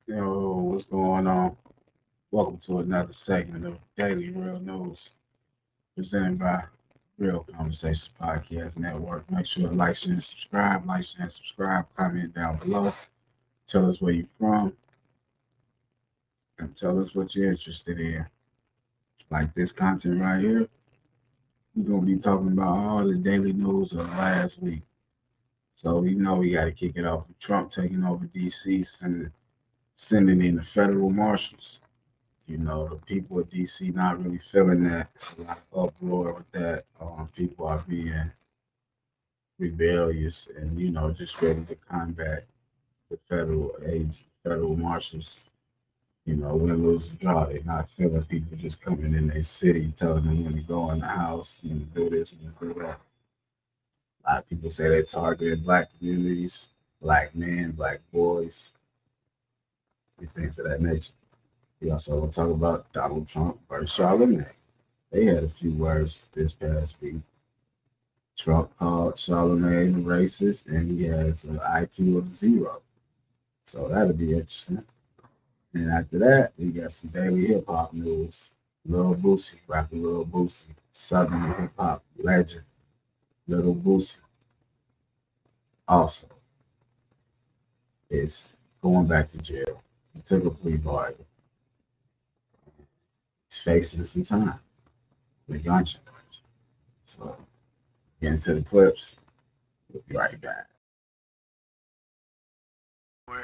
Yo, what's going on? Welcome to another segment of Daily Real News presented by Real Conversations Podcast Network. Make sure to like, share, and subscribe, comment down below. Tell us where you're from and tell us what you're interested in. Like this content right here, we're going to be talking about all the daily news of last week. So, we got to kick it off with Trump taking over D.C., sending in the federal marshals. The people of DC not really feeling that. It's a lot of uproar with that. People are being rebellious and, just ready to combat the federal marshals. Win, lose, or draw. They're not feeling people just coming in their city, telling them when to go in the house, when to do this, when to do that. A lot of people say they targeted black communities, black men, black boys, and things of that nature. We also want to talk about Donald Trump versus Charlamagne. They had a few words this past week. Trump called Charlamagne racist, and he has an IQ of 0. So that'll be interesting. And after that, we got some daily hip hop news. Lil Boosie, rapper Lil Boosie, Southern hip hop legend, Lil Boosie, also is going back to jail. He took a plea bargain. He's facing some time with gun charge. So get into the clips. We'll be right back. We're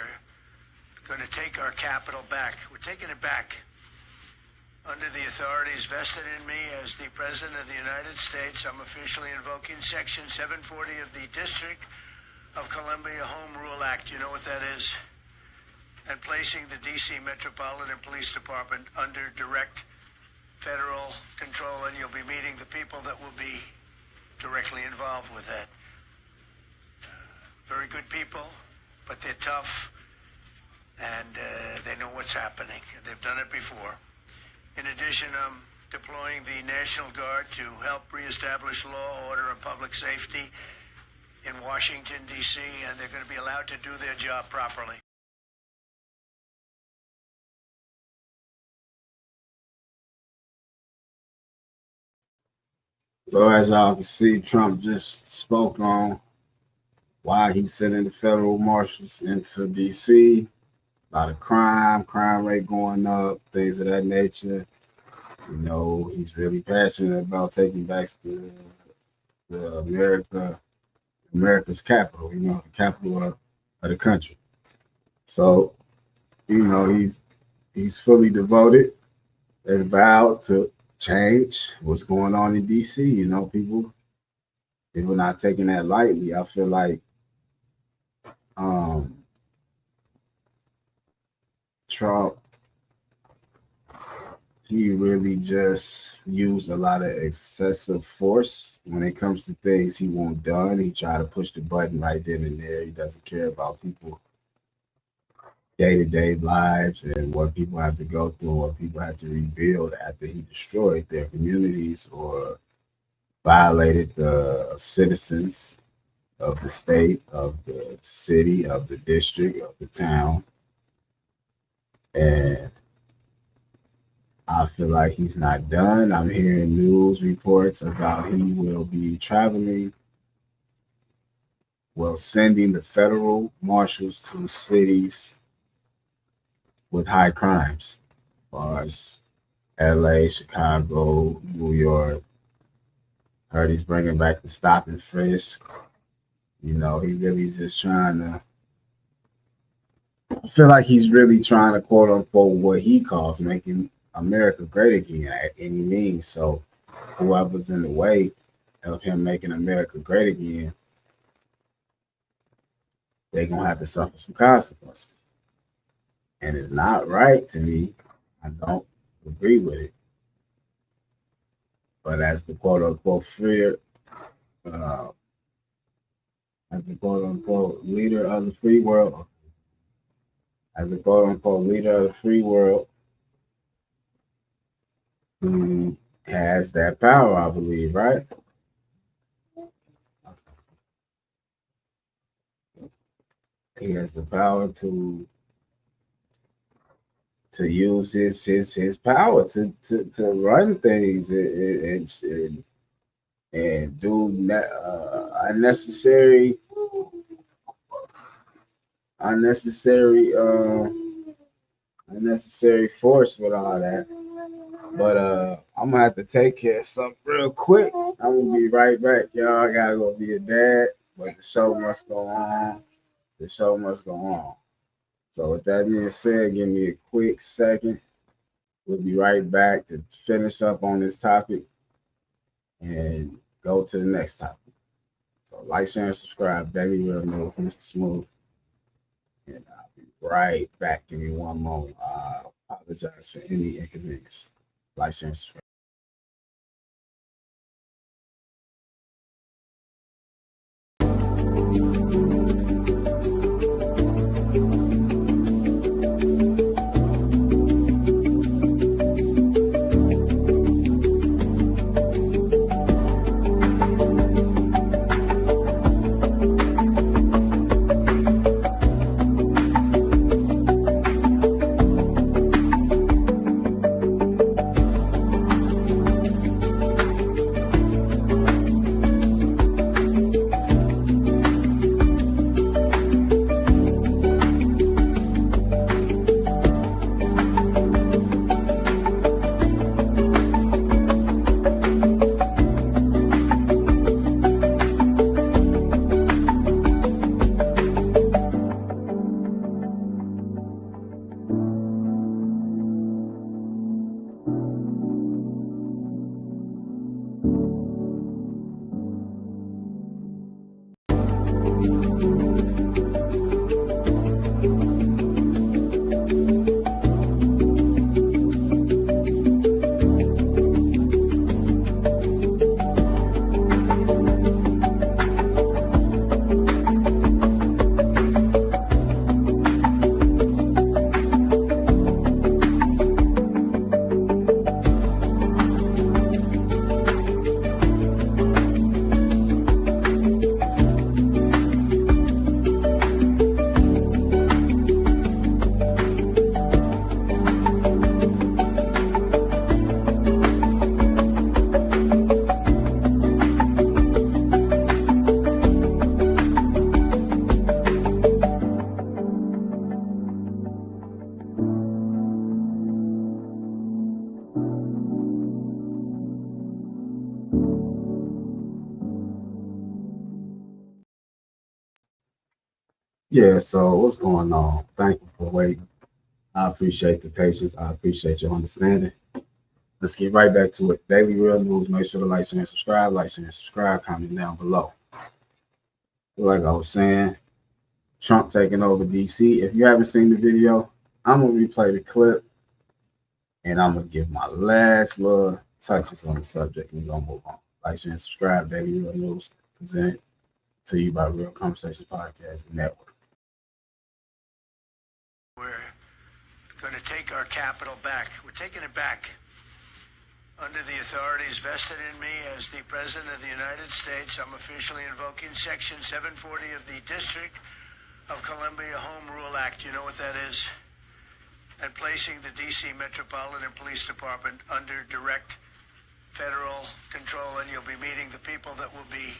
going to take our capital back. We're taking it back under the authorities vested in me as the President of the United States. I'm officially invoking Section 740 of the District of Columbia Home Rule Act. You know what that is? And placing the D.C. Metropolitan Police Department under direct federal control, and you'll be meeting the people that will be directly involved with that. Very good people, but they're tough, and they know what's happening. They've done it before. In addition, I'm deploying the National Guard to help reestablish law, order, and public safety in Washington, D.C., and they're going to be allowed to do their job properly. So as y'all can see, Trump just spoke on why he's sending the federal marshals into DC. A lot of crime rate going up, things of that nature. He's really passionate about taking back the America's capital, the capital of the country. So, he's fully devoted and vowed to change what's going on in DC. People not taking that lightly. I feel like um, Trump, he really just used a lot of excessive force when it comes to things he want done. He try to push the button right then and there. He doesn't care about people day-to-day lives and what people have to go through, what people have to rebuild after he destroyed their communities or violated the citizens of the state, of the city, of the district, of the town. And I feel like he's not done. I'm hearing news reports about he will be traveling, sending the federal marshals to cities with high crimes, as far as LA, Chicago, New York. Heard he's bringing back the stop and frisk. He really just trying to. I feel like he's really trying to quote unquote what he calls making America great again at any means. So whoever's in the way of him making America great again, they're gonna have to suffer some consequences. And it's not right to me. I don't agree with it. But as the quote unquote uh, as the quote unquote leader of the free world, as the quote unquote leader of the free world, who has that power, I believe, right? He has the power to to use his power to run things and do unnecessary unnecessary force with all that. But I'm gonna have to take care of something real quick. I'm gonna be right back, y'all. I gotta go be a dad, but the show must go on. The show must go on. So with that being said, give me a quick second. We'll be right back to finish up on this topic and go to the next topic. So like, share, and subscribe. Daily Real News, Mr. Smooth. And I'll be right back. Give me one moment. I apologize for any inconvenience. Like, share, and subscribe. Yeah, so what's going on? Thank you for waiting. I appreciate the patience. I appreciate your understanding. Let's get right back to it. Daily Real News. Make sure to like, share, and subscribe. Like, share, and subscribe. Comment down below. Like I was saying, Trump taking over DC. If you haven't seen the video, I'm gonna replay the clip and I'm gonna give my last little touches on the subject and we're gonna move on. Like, share, and subscribe. Daily Real News presented to you by Real Conversations Podcast Network. We're going to take our capital back. We're taking it back under the authorities vested in me as the President of the United States. I'm officially invoking Section 740 of the District of Columbia Home Rule Act. You know what that is? And placing the D.C. Metropolitan Police Department under direct federal control, and you'll be meeting the people that will be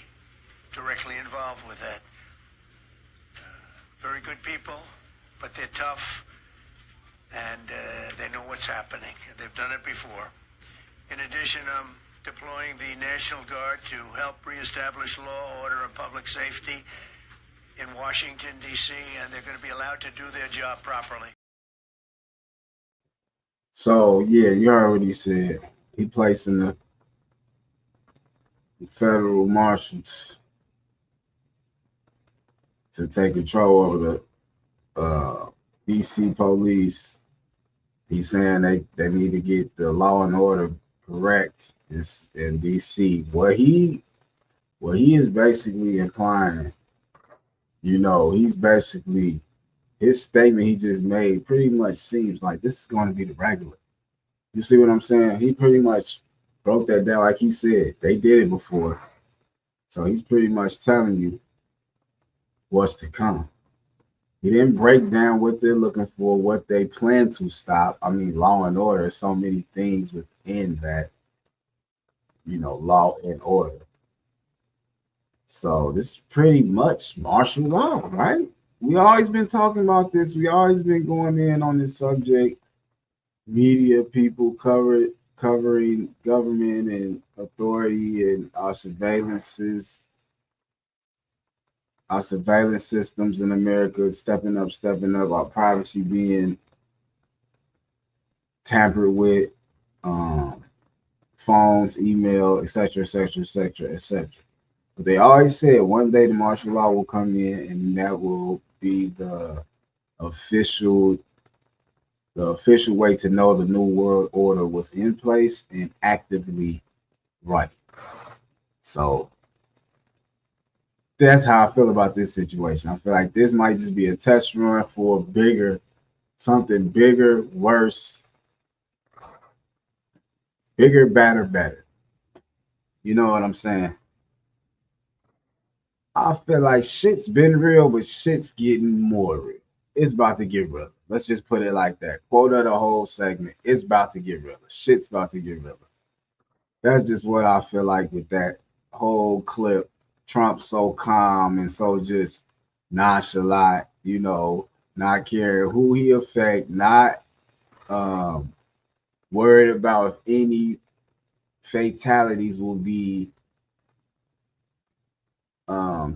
directly involved with that. Very good people, but they're tough, and they know what's happening. They've done it before. In addition, I'm deploying the National Guard to help reestablish law, order, and public safety in Washington, D.C., and they're going to be allowed to do their job properly. So yeah, you already said he placing the federal marshals to take control over the DC police. He's saying they need to get the law and order correct in DC. What he is basically implying, he's basically, his statement he just made pretty much seems like this is going to be the regular. You see what I'm saying? He pretty much broke that down. Like he said, they did it before. So he's pretty much telling you what's to come. He didn't break down what they're looking for, what they plan to stop. I mean, law and order, so many things within that, law and order. So this is pretty much martial law, right? We always been talking about this. We always been going in on this subject. Media people covering government and authority and our surveillance systems in America stepping up, our privacy being tampered with, um, phones, email, etc., etc., etc., etc. But they always said one day the martial law will come in, and that will be official the official way to know the new world order was in place and actively running. So that's how I feel about this situation. I feel like this might just be a test run for something bigger, worse, bigger, badder, better. You know what I'm saying? I feel like shit's been real, but shit's getting more real. It's about to get real. Let's just put it like that. Quote of the whole segment. It's about to get real. Shit's about to get real. That's just what I feel like with that whole clip. Trump so calm and so just nonchalant, not caring who he affect, not um, worried about if any fatalities will be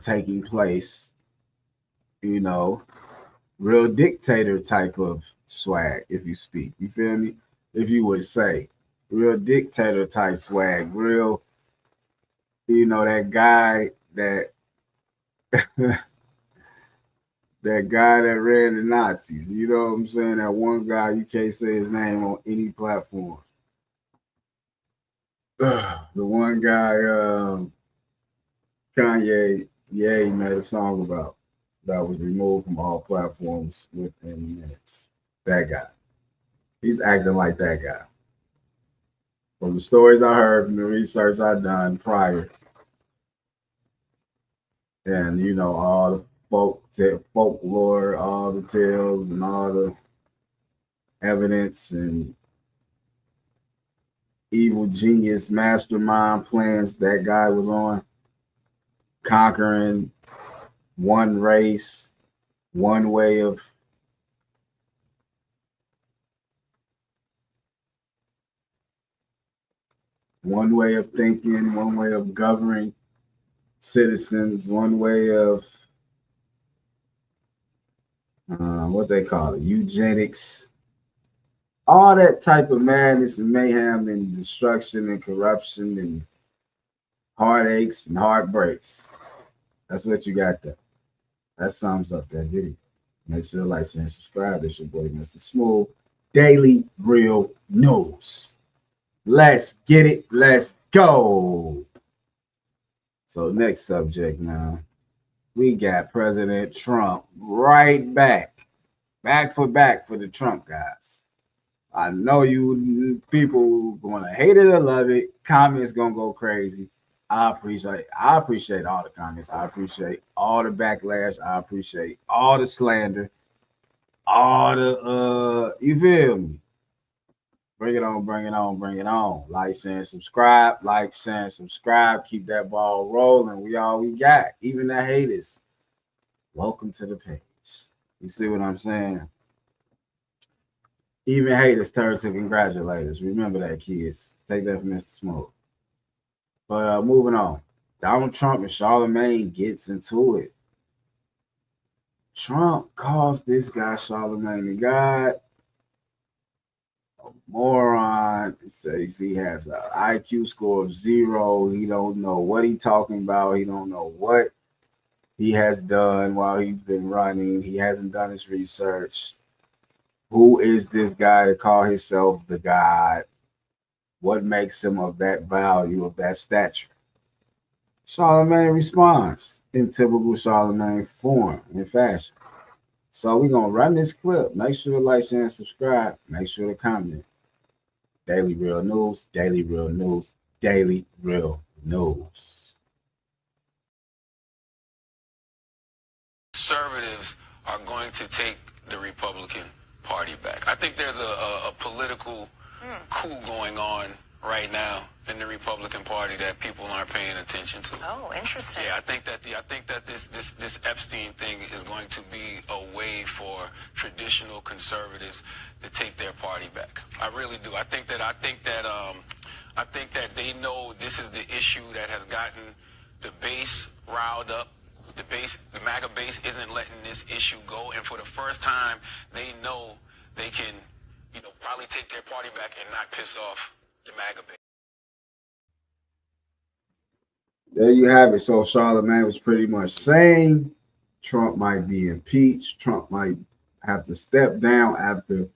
taking place, you know, real dictator type of swag, if you speak. You feel me? If you would say real dictator type swag, real, that guy that guy that ran the Nazis. You know what I'm saying? That one guy you can't say his name on any platform. The one guy Kanye, yeah, he made a song about that was removed from all platforms within minutes. That guy. He's acting like that guy. From the stories I heard, from the research I done prior, and all the folklore, all the tales, and all the evidence and evil genius mastermind plans that guy was on, conquering one race, one way of thinking, one way of governing citizens, one way of what they call it, eugenics, all that type of madness and mayhem and destruction and corruption and heartaches and heartbreaks. That's what you got there. That sums up that video. Make sure to like, share, and subscribe. It's your boy, Mr. Smooth. Daily Real News. Let's get it. Let's go. So, next subject now. We got President Trump right back for the Trump guys. I know you people gonna hate it or love it. Comments gonna go crazy. I appreciate all the comments. I appreciate all the backlash. I appreciate all the slander. All the you feel me? Bring it on, bring it on, bring it on. Like, share, and subscribe. Like, share, and subscribe. Keep that ball rolling. We all we got. Even the haters. Welcome to the page. You see what I'm saying? Even haters turn to congratulators. Remember that, kids. Take that from Mr. Smoke. But moving on. Donald Trump and Charlamagne gets into it. Trump calls this guy Charlamagne Da God a moron. It says he has an IQ score of 0. He don't know what he's talking about. He don't know what he has done while he's been running. He hasn't done his research. Who is this guy to call himself the God? What makes him of that value, of that stature? Charlamagne responds in typical Charlamagne form and fashion. So we're gonna run this clip. Make sure to like, share, and subscribe. Make sure to comment. Daily Real News, Daily Real News, Daily Real News. Conservatives are going to take the Republican Party back. I think there's a political coup going on right now in the Republican Party that people aren't paying attention to. Oh, interesting. Yeah, I think that this Epstein thing is going to be a way for traditional conservatives to take their party back. I really do. I think that they know this is the issue that has gotten the base riled up. The MAGA base isn't letting this issue go, and for the first time, they know they can, probably take their party back and not piss off the MAGA base. There you have it. So Charlamagne was pretty much saying Trump might be impeached. Trump might have to step down after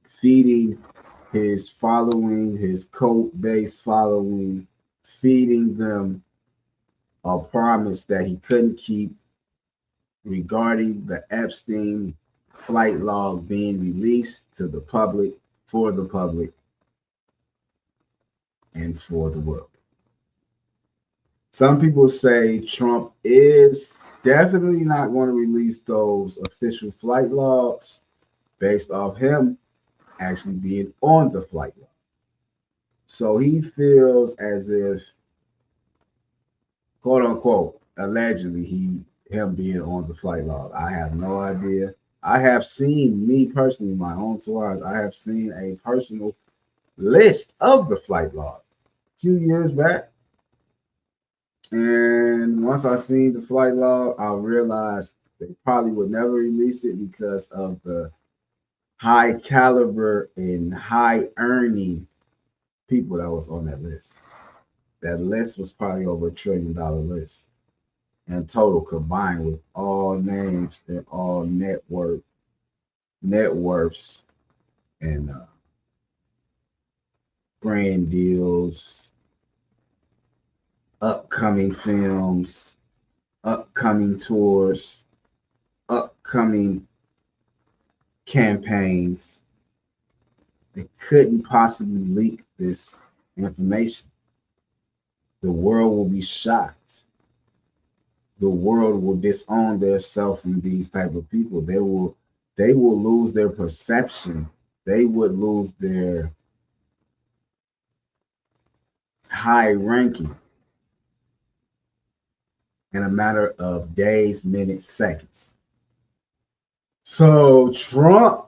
feeding his following, his cult-based following, feeding them a promise that he couldn't keep regarding the Epstein flight log being released to the public, for the public, and for the world. Some people say Trump is definitely not going to release those official flight logs based off him actually being on the flight log. So he feels as if, quote unquote, allegedly him being on the flight log. I have no idea. I have seen, me personally, my own 2 hours, I have seen a personal list of the flight log a few years back. And once I seen the flight log, I realized they probably would never release it because of the high caliber and high earning people that was on that list. That list was probably over $1 trillion list in total, combined with all names and all net worths and brand deals, upcoming films, upcoming tours, upcoming campaigns. They couldn't possibly leak this information. The world will be shocked. The world will disown themselves from these type of people. They will lose their perception. They would lose their high ranking in a matter of days, minutes, seconds. So Trump,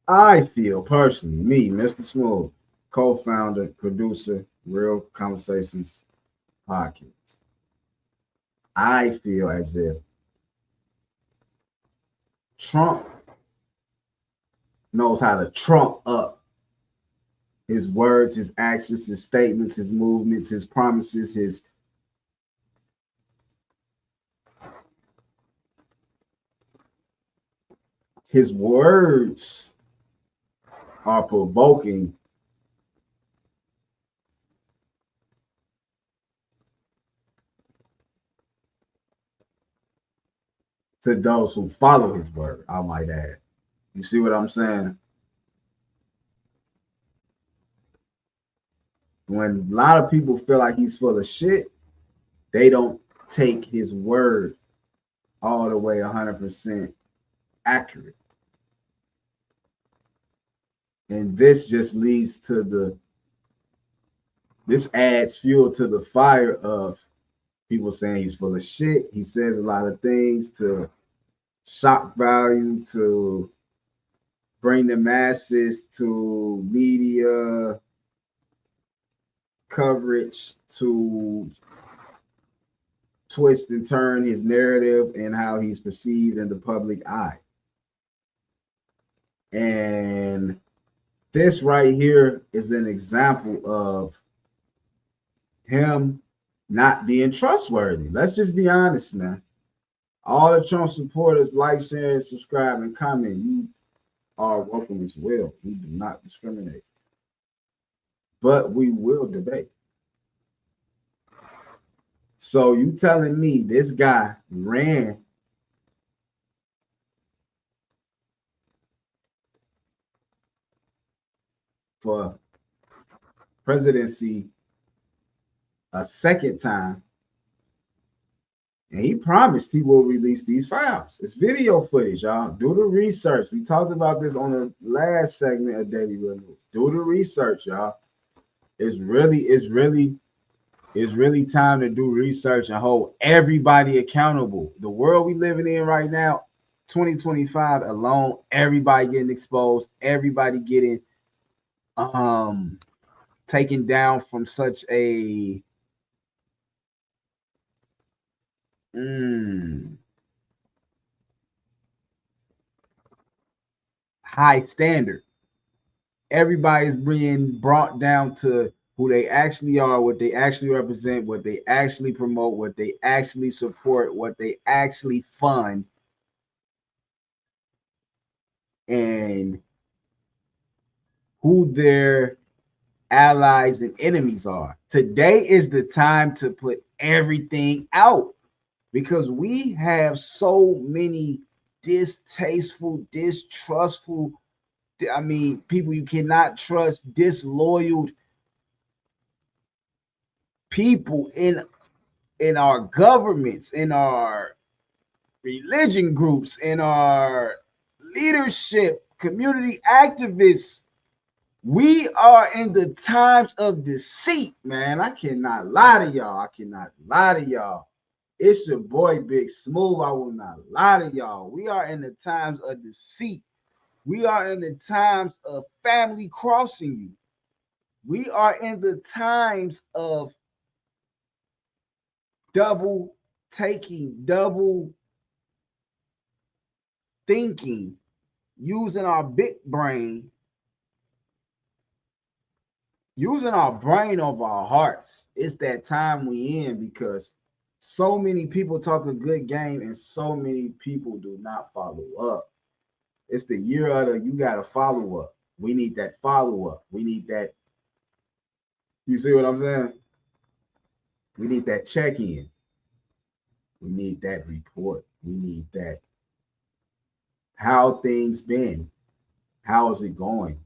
I feel personally, me, Mr. Smooth, co-founder, producer, Real Conversations podcast, I feel as if Trump knows how to trump up his words, his actions, his statements, his movements, his promises, his words are provoking to those who follow his word, I might add. You see what I'm saying? When a lot of people feel like he's full of shit, they don't take his word all the way 100% accurate. And this just leads to this adds fuel to the fire of people saying he's full of shit. He says a lot of things to shock value, to bring the masses to media coverage, to twist and turn his narrative and how he's perceived in the public eye. And this right here is an example of him not being trustworthy. Let's just be honest, man. All the Trump supporters, like, share, subscribe, and comment. You are welcome as well. We do not discriminate. But we will debate. So you telling me this guy ran for presidency a second time And he promised he will release these files. It's video footage, y'all. Do the research. We talked about this on the last segment of Daily Real News. Do the research, y'all. It's really time to do research and hold everybody accountable. The world we living in right now, 2025 alone, everybody getting exposed, everybody getting taken down from such a high standard. Everybody's being brought down to who they actually are, what they actually represent, what they actually promote, what they actually support, what they actually fund, and who their allies and enemies are. Today is the time to put everything out because we have so many distasteful, distrustful, people you cannot trust, disloyal people in our governments, in our religion groups, in our leadership, community activists. We are in the times of deceit, man. I cannot lie to y'all. It's your boy Big Smooth. I will not lie to y'all. We are in the times of deceit. We are in the times of family crossing you. We are in the times of double taking, double thinking, using our big brain, using our brain over our hearts. It's that time we in because so many people talk a good game and so many people do not follow up. It's the year of the you got to follow up. We need that follow up. We need that. You see what I'm saying? We need that check in. We need that report. We need that. How things been? How is it going?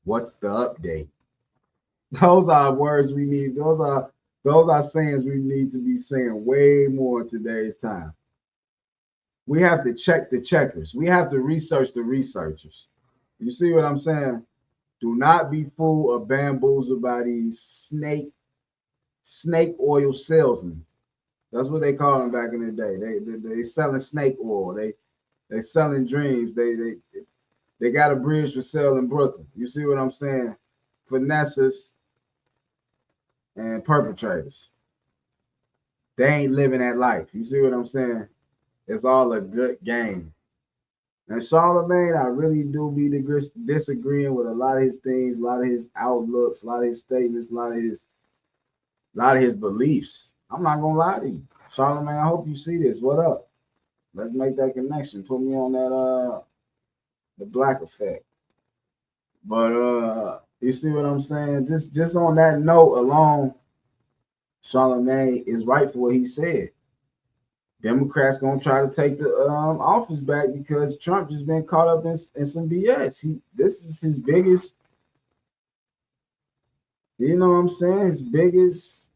What's the update? Those are words we need. Those are sayings we need to be saying way more in today's time. We have to check the checkers. We have to research the researchers. You see what I'm saying? Do not be fooled or bamboozled by these snake oil salesmen. That's what they call them back in the day. They selling snake oil. They selling dreams. They got a bridge for sale in Brooklyn. You see what I'm saying? Finesses and perpetrators. They ain't living that life. You see what I'm saying? It's all a good game. And Charlamagne, I really do be disagreeing with a lot of his things, a lot of his outlooks, a lot of his statements, a lot of his beliefs. I'm not gonna lie to you. Charlamagne, I hope you see this. What up? Let's make that connection. Put me on that the black effect. But you see what I'm saying? Just on that note alone, Charlamagne is right for what he said. Democrats gonna try to take the office back because Trump just been caught up in some BS. This is his biggest, you know what I'm saying? His biggest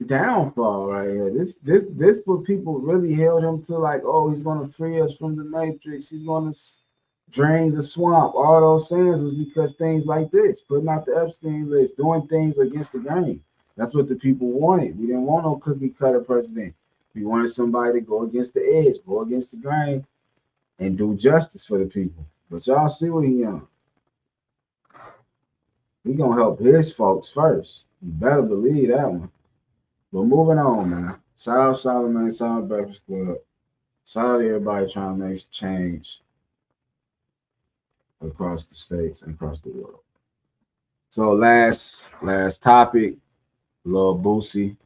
downfall right here. This what people really held him to, like, oh, he's gonna free us from the matrix. He's gonna drain the swamp. All those sayings was because things like this, putting out the Epstein list, doing things against the grain. That's what the people wanted. We didn't want no cookie cutter president. We wanted somebody to go against the edge, go against the grain, and do justice for the people. But y'all see what he on. He gonna help his folks first. You better believe that one. But moving on, man. Shout out Charlamagne, shout out Breakfast Club. Shout out to everybody trying to make change across the states and across the world. So last topic, Lil Boosie,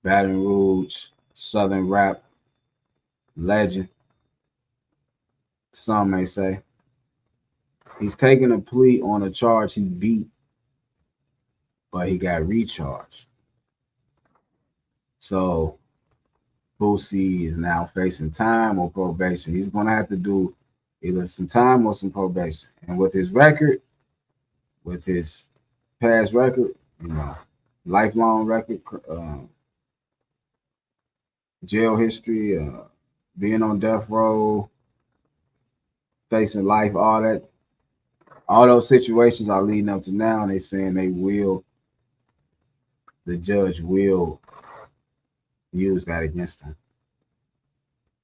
Baton Rouge, Southern rap legend, some may say. He's taking a plea on a charge he beat, but he got recharged. So Boosie is now facing time or probation. He's going to have to do either some time or some probation. And with his record, with his past record, lifelong record, jail history, being on death row, facing life, all those situations are leading up to now, and they saying the judge will use that against him.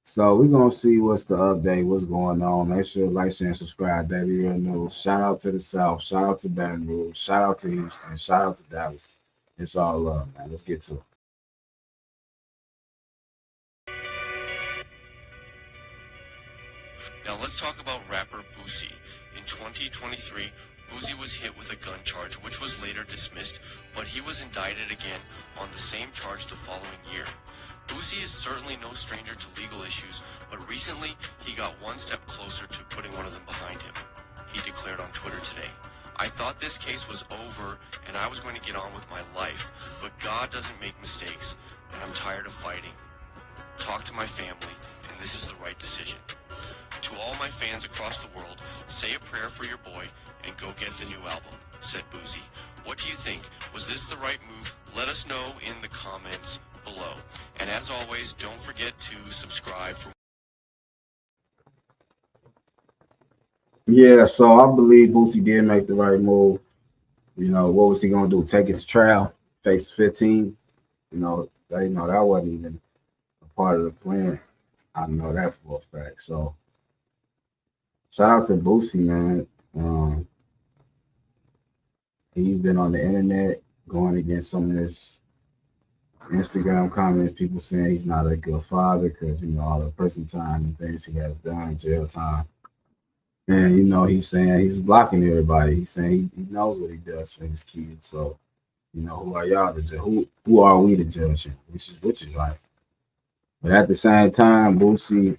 So we're gonna see what's the update, what's going on. Make sure to like, share, and subscribe. Daily Real News. Shout out to the South. Shout out to Baton Rouge. Shout out to Houston. Shout out to Dallas. It's all love, man. Let's get to it. Now let's talk about rapper Boosie. In 2023, Boosie was hit with a gun charge, which was later dismissed, but he was indicted again on the same charge the following year. Boosie is certainly no stranger to legal issues, but recently he got one step closer to putting one of them behind him. He declared on Twitter today, "I thought this case was over and I was going to get on with my life, but God doesn't make mistakes, and I'm tired of fighting. Talk to my family, and this is the right decision. To all my fans across the world, say a prayer for your boy and go get the new album," said Boosie. What do you think? Was this the right move? Let us know in the comments below. And as always, don't forget to subscribe for Yeah, so I believe Boosie did make the right move. You know, what was he gonna do? Take it to trial, face 15? That wasn't even a part of the plan. I know that for a fact. So shout out to Boosie, man. He's been on the internet going against some of this Instagram comments, people saying he's not a good father because all the prison time and things he has done, jail time. And he's saying he's blocking everybody. He's saying he knows what he does for his kids. So, who are y'all to judge? Who are we to judge him? Which is right. But at the same time, Boosie,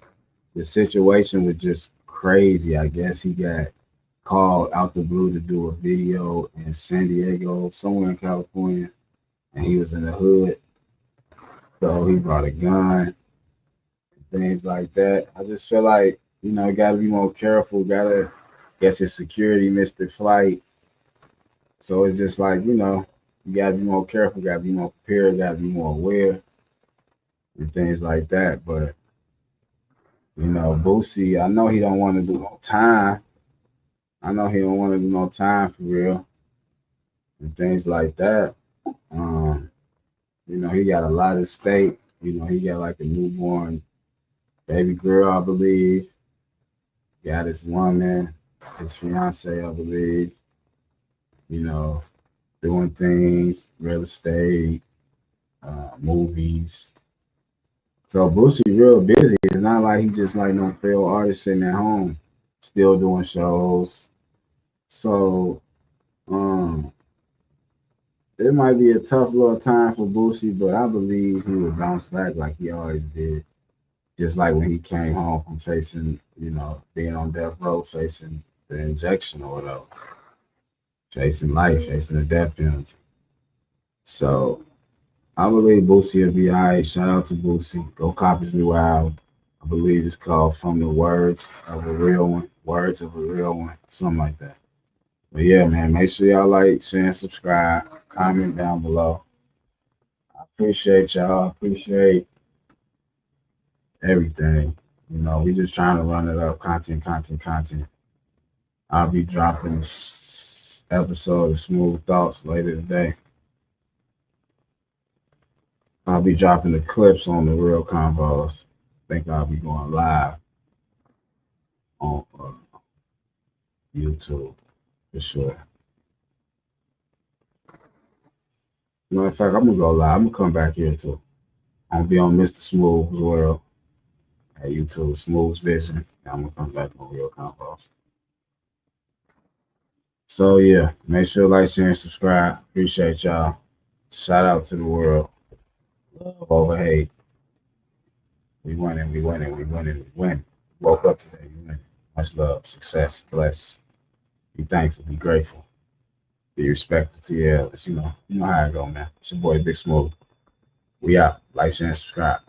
the situation was just crazy. I guess he got called out the blue to do a video in San Diego, somewhere in California, and he was in the hood. So he brought a gun, things like that. I just feel like, got to be more careful. Guess his security missed the flight. So it's just like, you got to be more careful, got to be more prepared, got to be more aware and things like that. But, Boosie, I know he don't want to do no time. I know he don't want to do no time for real and things like that. Um, he got a lot at stake. He got like a newborn baby girl, I believe. Got his woman, his fiance, I believe. You know, doing things, real estate, movies. So Boosie real busy. It's not like he just like no failed artist sitting at home, still doing shows. So um, it might be a tough little time for Boosie, but I believe he will bounce back like he always did. Just like when he came home from facing, being on death row, facing the injection or whatever, facing life, facing the death penalty. So I believe Boosie will be all right. Shout out to Boosie. Go cop his new album. I believe it's called From the Words of a Real One. Words of a Real One. Something like that. But yeah, man, make sure y'all like, share, and subscribe. Comment down below. I appreciate y'all. Appreciate everything. We just trying to run it up. Content, content, content. I'll be dropping this episode of Smooth Thoughts later today. I'll be dropping the clips on the Real Combos. I think I'll be going live on YouTube for sure. Matter of fact, I'm gonna go live. I'm gonna come back here too. I'm gonna be on Mr. Smooth's World at YouTube, Smooth's Vision. I'm gonna come back on Real Combos. So yeah, make sure to like, share, and subscribe. Appreciate y'all. Shout out to the world. Love over hate. We winning, we winning, we winning, we win. Woke up today, we winning. Much love, success, bless. Be thankful, be grateful, be respectful to your elders. You know how it go, man. It's your boy Big Smooth. We out. Like, share, and subscribe.